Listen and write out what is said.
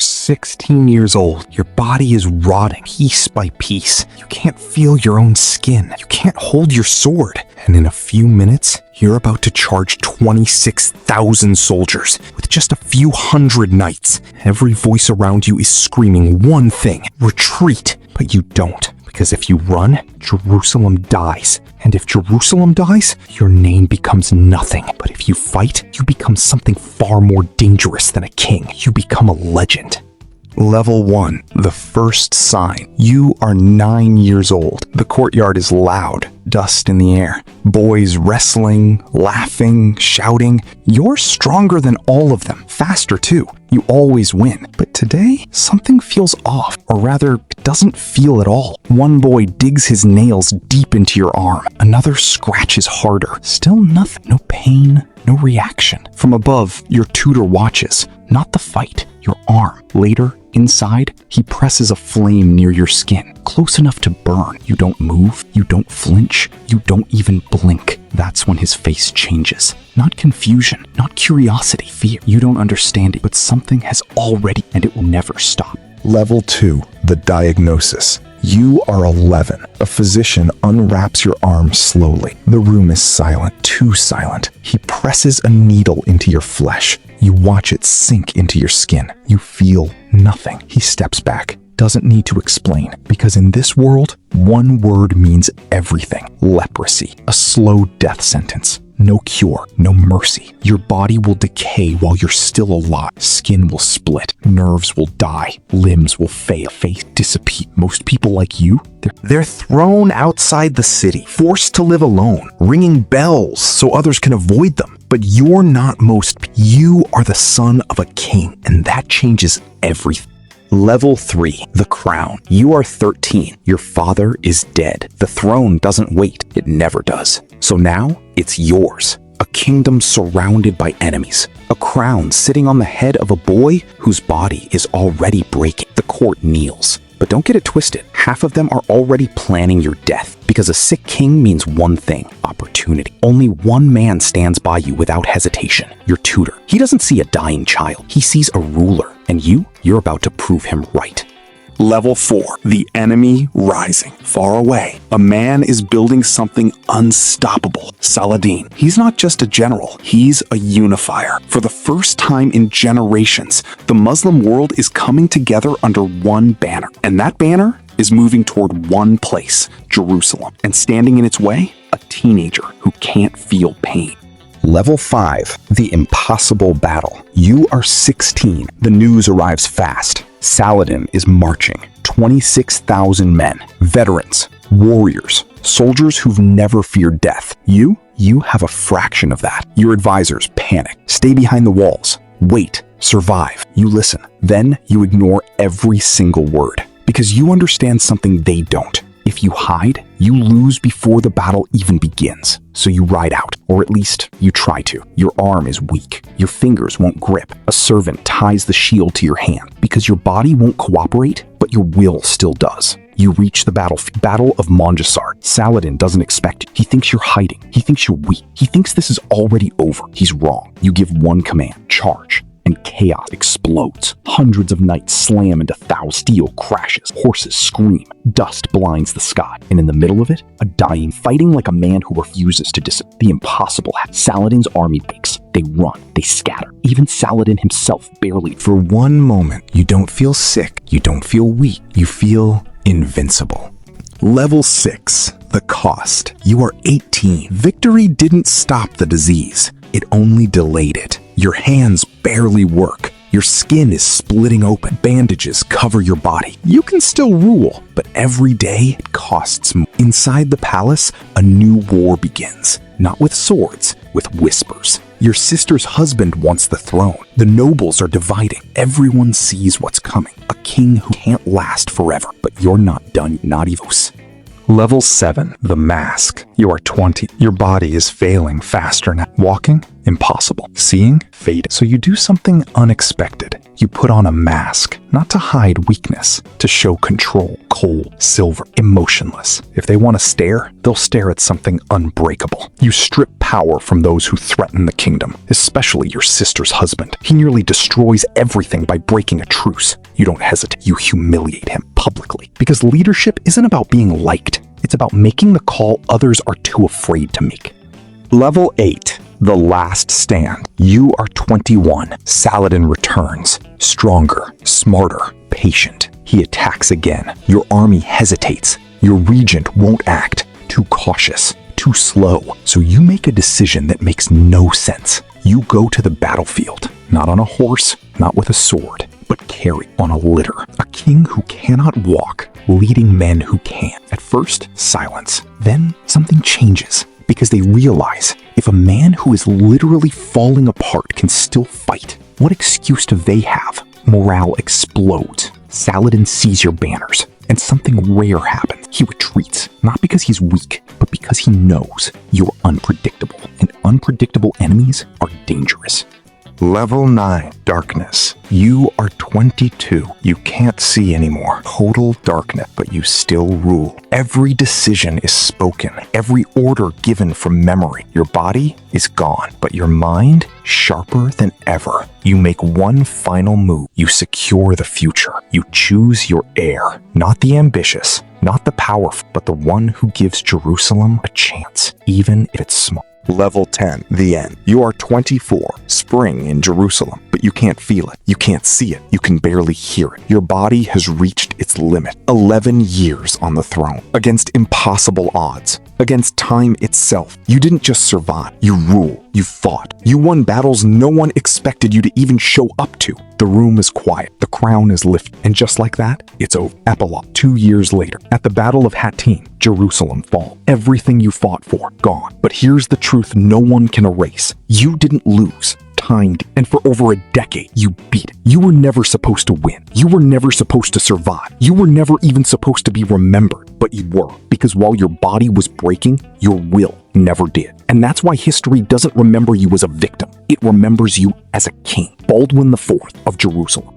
16 years old. Your body is rotting piece by piece. You can't feel your own skin. You can't hold your sword. And in a few minutes, you're about to charge 26,000 soldiers with just a few hundred knights. Every voice around you is screaming one thing: retreat. But you don't, because if you run, Jerusalem dies. And if Jerusalem dies, your name becomes nothing. But if you fight, you become something far more dangerous than a king. You become a legend. Level 1, the first sign. You are 9 years old. The courtyard is loud, dust in the air. Boys wrestling, laughing, shouting. You're stronger than all of them, faster too. You always win. But today, something feels off, or rather, it doesn't feel at all. One boy digs his nails deep into your arm. Another scratches harder. Still nothing. No pain, no reaction. From above, your tutor watches. Not the fight, your arm. Later, inside, he presses a flame near your skin, close enough to burn. You don't move, you don't flinch, you don't even blink. That's when his face changes. Not confusion, not curiosity, fear. You don't understand it, but something has already, and it will never stop. Level 2, the diagnosis. You are 11. A physician unwraps your arm slowly. The room is silent, too silent. He presses a needle into your flesh. You watch it sink into your skin. You feel nothing. He steps back. Doesn't need to explain, because in this world, one word means everything. Leprosy. A slow death sentence. No cure, no mercy. Your body will decay while you're still alive. Skin will split, nerves will die, limbs will fail, face disappear. Most people like you, they're thrown outside the city, forced to live alone, ringing bells so others can avoid them. But you're not most. You are the son of a king, and that changes everything. Level 3, the crown. You are 13. Your father is dead. The throne doesn't wait. It never does. So now, it's yours. A kingdom surrounded by enemies. A crown sitting on the head of a boy whose body is already breaking. The court kneels. But don't get it twisted. Half of them are already planning your death, because a sick king means one thing: opportunity. Only one man stands by you without hesitation: your tutor. He doesn't see a dying child. He sees a ruler. And you're about to prove him right. Level 4, the enemy rising. Far away, a man is building something unstoppable. Saladin. He's not just a general, he's a unifier. For the first time in generations, the Muslim world is coming together under one banner. And that banner is moving toward one place: Jerusalem. And standing in its way, a teenager who can't feel pain. Level 5, the impossible battle. You are 16. The news arrives fast. Saladin is marching. 26,000 men, veterans, warriors, soldiers who've never feared death. You have a fraction of that. Your advisors panic. Stay behind the walls. Wait. Survive. You listen. Then you ignore every single word, because you understand something they don't. If you hide, you lose before the battle even begins. So you ride out, or at least you try to. Your arm is weak. Your fingers won't grip. A servant ties the shield to your hand, because your body won't cooperate, but your will still does. You reach the battlefield. Battle of Montgisard. Saladin doesn't expect you. He thinks you're hiding. He thinks you're weak. He thinks this is already over. He's wrong. You give one command: charge. And chaos explodes. Hundreds of knights slam into thou. Steel crashes. Horses scream. Dust blinds the sky. And in the middle of it, a dying, fighting like a man who refuses to disappear. The impossible happens. Saladin's army breaks. They run. They scatter. Even Saladin himself barely. For one moment, you don't feel sick. You don't feel weak. You feel invincible. Level 6, the cost. You are 18. Victory didn't stop the disease. It only delayed it. Your hands barely work. Your skin is splitting open. Bandages cover your body. You can still rule, but every day it costs more. Inside the palace, a new war begins. Not with swords, with whispers. Your sister's husband wants the throne. The nobles are dividing. Everyone sees what's coming. A king who can't last forever. But you're not done, not even. Level 7, the mask. You are 20. Your body is failing faster now. Walking? Impossible. Seeing? Fading. So you do something unexpected. You put on a mask, not to hide weakness, to show control. Cold, silver, emotionless. If they want to stare, they'll stare at something unbreakable. You strip power from those who threaten the kingdom, especially your sister's husband. He nearly destroys everything by breaking a truce. You don't hesitate. You humiliate him publicly. Because leadership isn't about being liked. It's about making the call others are too afraid to make. Level 8. The Last Stand. You are 21. Saladin returns. Stronger, smarter, patient. He attacks again. Your army hesitates. Your regent won't act. Too cautious, too slow. So you make a decision that makes no sense. You go to the battlefield. Not on a horse, not with a sword, but carry on a litter. A king who cannot walk, leading men who can. At first, silence. Then something changes. Because they realize if a man who is literally falling apart can still fight, what excuse do they have? Morale explodes. Saladin sees your banners, and something rare happens. He retreats, not because he's weak, but because he knows you're unpredictable, and unpredictable enemies are dangerous. Level 9. Darkness. You are 22. You can't see anymore. Total darkness, but you still rule. Every decision is spoken. Every order given from memory. Your body is gone, but your mind sharper than ever. You make one final move. You secure the future. You choose your heir. Not the ambitious, not the powerful, but the one who gives Jerusalem a chance, even if it's small. Level 10. The end. You are 24. Spring in Jerusalem, but you can't feel it. You can't see it. You can barely hear it. Your body has reached its limit. 11 years on the throne. Against impossible odds. Against time itself. You didn't just survive. You rule. You fought. You won battles no one expected you to even show up to. The room is quiet. The crown is lifted. And just like that, it's over. Epilogue. 2 years later, at the Battle of Hattin, Jerusalem falls. Everything you fought for, gone. But here's the truth no one can erase. You didn't lose. Time did. And for over a decade, you beat it. You were never supposed to win. You were never supposed to survive. You were never even supposed to be remembered. But you were. Because while your body was breaking, your will never did. And that's why history doesn't remember you as a victim. It remembers you as a king. Baldwin IV of Jerusalem.